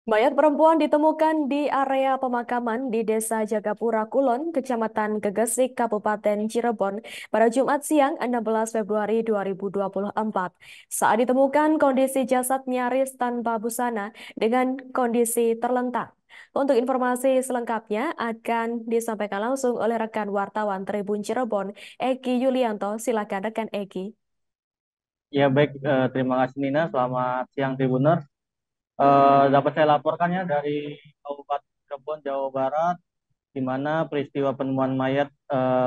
Mayat perempuan ditemukan di area pemakaman di Desa Jagapura Kulon, Kecamatan Gegesik, Kabupaten Cirebon pada Jumat siang 16 Februari 2024. Saat ditemukan, kondisi jasad nyaris tanpa busana dengan kondisi terlentang. Untuk informasi selengkapnya akan disampaikan langsung oleh rekan wartawan Tribun Cirebon, Eki Yulianto. Silakan rekan Eki. Ya baik, terima kasih Nina. Selamat siang Tribuners. Dapat saya laporkannya dari Kabupaten Cirebon, Jawa Barat, di mana peristiwa penemuan mayat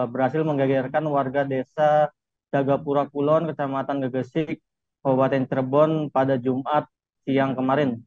berhasil menggegerkan warga desa Jagapura Kulon, Kecamatan Gegesik, Kabupaten Cirebon pada Jumat siang kemarin.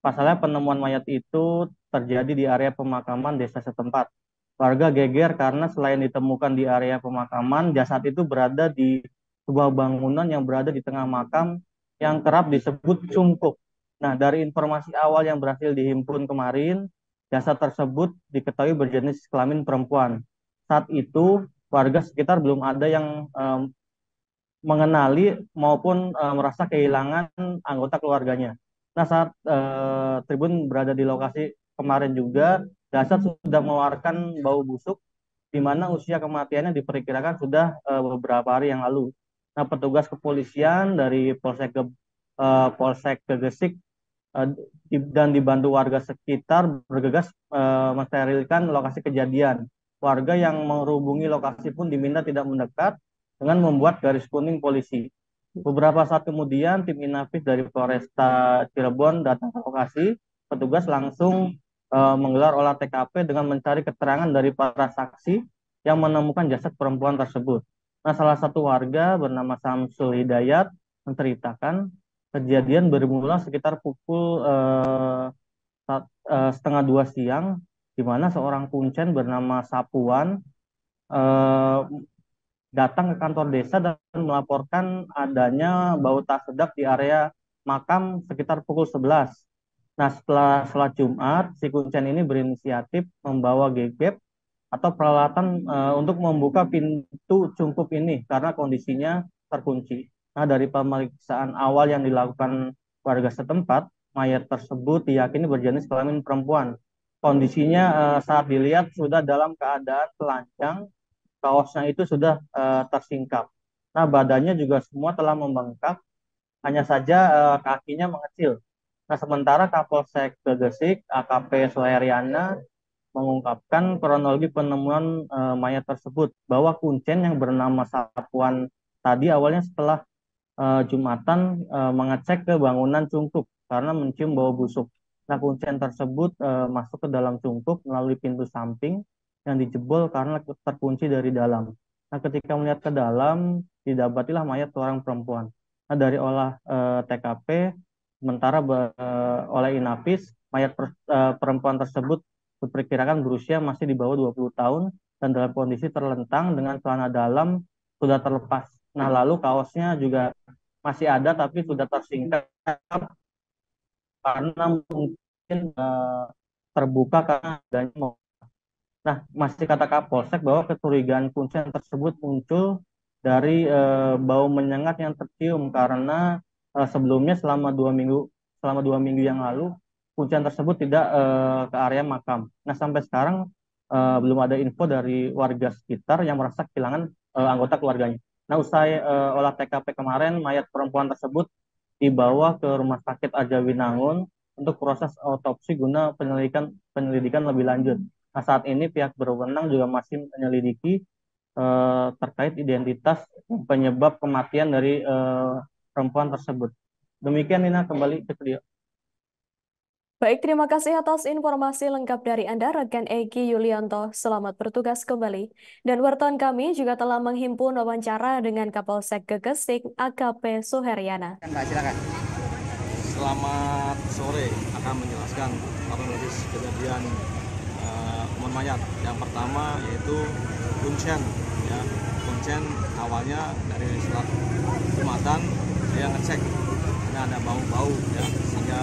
Pasalnya penemuan mayat itu terjadi di area pemakaman desa setempat. Warga geger karena selain ditemukan di area pemakaman, jasad itu berada di sebuah bangunan yang berada di tengah makam yang kerap disebut cungkup. Nah, dari informasi awal yang berhasil dihimpun kemarin, jasad tersebut diketahui berjenis kelamin perempuan. Saat itu, warga sekitar belum ada yang mengenali maupun merasa kehilangan anggota keluarganya. Nah, saat Tribun berada di lokasi kemarin juga, jasad sudah mengeluarkan bau busuk, di mana usia kematiannya diperkirakan sudah beberapa hari yang lalu. Nah, petugas kepolisian dari Polsek Gegesik eh, dan dibantu warga sekitar bergegas mensterilkan lokasi kejadian. Warga yang menghubungi lokasi pun diminta tidak mendekat dengan membuat garis kuning polisi. Beberapa saat kemudian, tim Inafis dari Polresta Cirebon datang ke lokasi. Petugas langsung menggelar olah TKP dengan mencari keterangan dari para saksi yang menemukan jasad perempuan tersebut. Nah, salah satu warga bernama Samsul Hidayat menceritakan kejadian bermula sekitar pukul setengah dua siang, di mana seorang kuncen bernama Sapuan eh, datang ke kantor desa dan melaporkan adanya bau tak sedap di area makam sekitar pukul 11. Nah, setelah Jumat, si kuncen ini berinisiatif membawa gegep atau peralatan untuk membuka pintu cungkup ini karena kondisinya terkunci. Nah, dari pemeriksaan awal yang dilakukan warga setempat, mayat tersebut diyakini berjenis kelamin perempuan. Kondisinya saat dilihat sudah dalam keadaan telanjang, kaosnya itu sudah tersingkap. Nah, badannya juga semua telah membengkak, hanya saja kakinya mengecil. Nah, sementara Kapolsek Gegesik, AKP Suharyana, mengungkapkan kronologi penemuan mayat tersebut bahwa kuncen yang bernama Sapuan tadi awalnya setelah Jumatan mengecek ke bangunan cungkup karena mencium bau busuk. Nah, kuncen tersebut masuk ke dalam cungkup melalui pintu samping yang dijebol karena terkunci dari dalam. Nah, ketika melihat ke dalam, didapatilah mayat seorang perempuan. Nah, dari olah TKP, sementara oleh Inafis, mayat perempuan tersebut diperkirakan berusia masih di bawah 20 tahun dan dalam kondisi terlentang dengan celana dalam sudah terlepas. Nah, lalu kaosnya juga masih ada tapi sudah tersingkap karena mungkin terbuka karena adanya. Nah, masih kata Kapolsek bahwa kecurigaan kuncen tersebut muncul dari bau menyengat yang tercium karena sebelumnya selama dua minggu yang lalu kuncen tersebut tidak ke area makam. Nah, sampai sekarang belum ada info dari warga sekitar yang merasa kehilangan anggota keluarganya. Nah, usai olah TKP kemarin, mayat perempuan tersebut dibawa ke Rumah Sakit Arjawinangun untuk proses otopsi guna penyelidikan lebih lanjut. Nah, saat ini pihak berwenang juga masih menyelidiki terkait identitas penyebab kematian dari perempuan tersebut. Demikian Nina, kembali ke studio. Baik, terima kasih atas informasi lengkap dari Anda, rekan Eki Yulianto. Selamat bertugas kembali. Dan wartawan kami juga telah menghimpun wawancara dengan Kapolsek Gegesik, AKP Suheryana. Mbak, silakan. Selamat sore, akan menjelaskan kronologis kejadian temuan mayat. Yang pertama yaitu kuncen, ya. Kuncen awalnya dari selat Jumatan saya ngecek karena ada bau-bau, ya, sehingga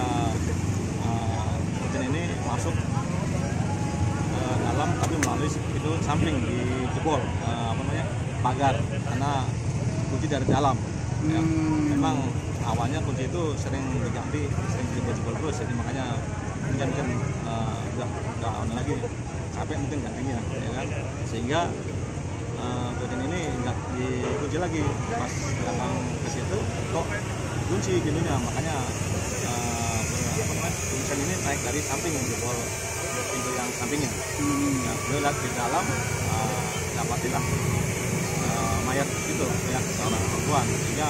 kuncen ini masuk ke dalam tapi melalui pintu samping di jebol pagar karena kunci dari dalam. Ya. Memang awalnya kunci itu sering diganti, sering dijebol terus, jadi makanya mungkin udah on lagi capek mungkin gantinya ya kan, sehingga badan ini nggak dikunci lagi. Pas datang ke situ kok kunci pintunya, makanya kuncian ini naik dari samping jebol pintu yang sampingnya. Ya, beliau lihat di dalam dapatilah mayat itu, mayat seorang perempuan, sehingga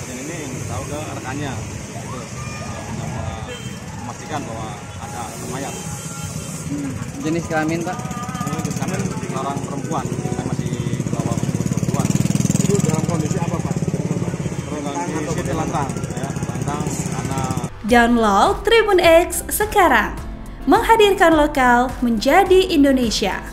kejadian ini tahu ke rekannya gitu, untuk memastikan bahwa ada mayat. Jenis kelamin Pak? Jenis kelamin seorang perempuan, kita masih bawa umur perempuan. Itu dalam kondisi apa Pak? Kondisi telantang, ya, telantang karena. Download Tribun X sekarang, menghadirkan lokal menjadi Indonesia.